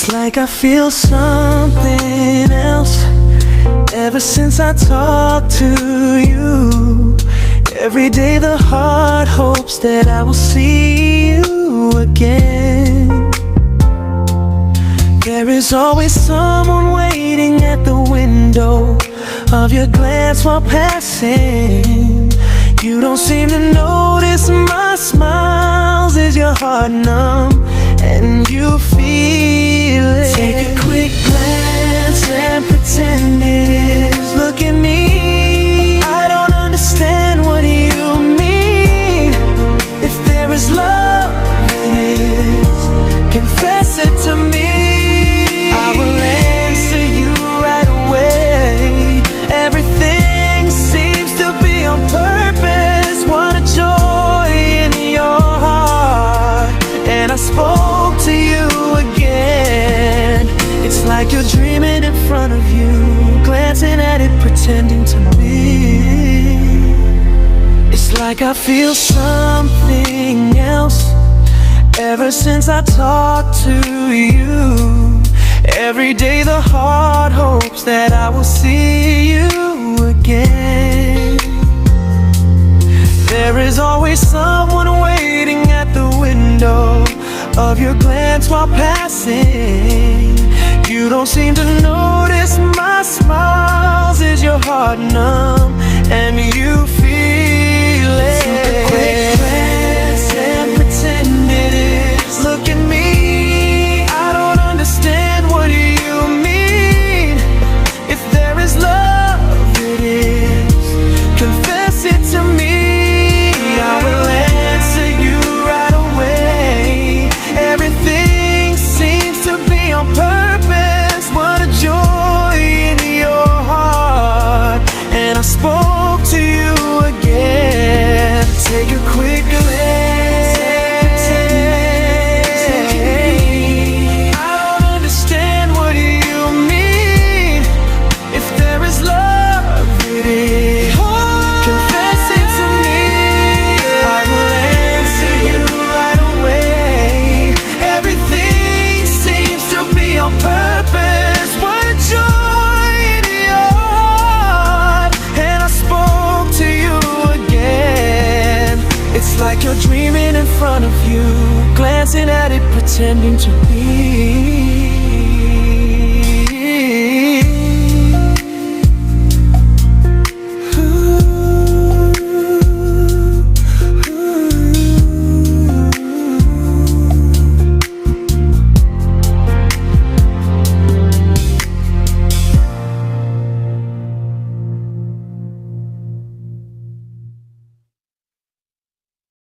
It's like I feel something else ever since I talked to you. Every day the heart hopes that I will see you again. There is always someone waiting at the window of your glance while passing. You don't seem to notice my smiles. Is your heart numb and you feel it? Take a quick glance and pretend it is. Look at me, I don't understand what you mean. If there is love, it is. Confess it to me, I will answer you right away. Everything seems to be on purpose. What a joy in your heart. And I spoke to you again. It's like you're dreaming in front of you, glancing at it, pretending to be. It's like I feel something else ever since I talked to you. Every day the heart hopes that I will see you again. There is always someone waiting at the window of your glance while passing. You don't seem to notice my smiles. Is your heart numb and you feel it? Quick glance and pretend it is. Look at me, I don't understand what you mean. If there is love, it is. Confess it to me, I will answer you right away. Everything seems to be on purpose. What a joy in your heart. And I spoke to you again. Take a quick glance. I don't understand what you mean. If there is love, it is. Confess it to me, I will answer you right away. Everything seems to be on purpose. What a joy in your heart. And I spoke to you again. It's like you're dreaming in front of you, glancing at it, pretending to be.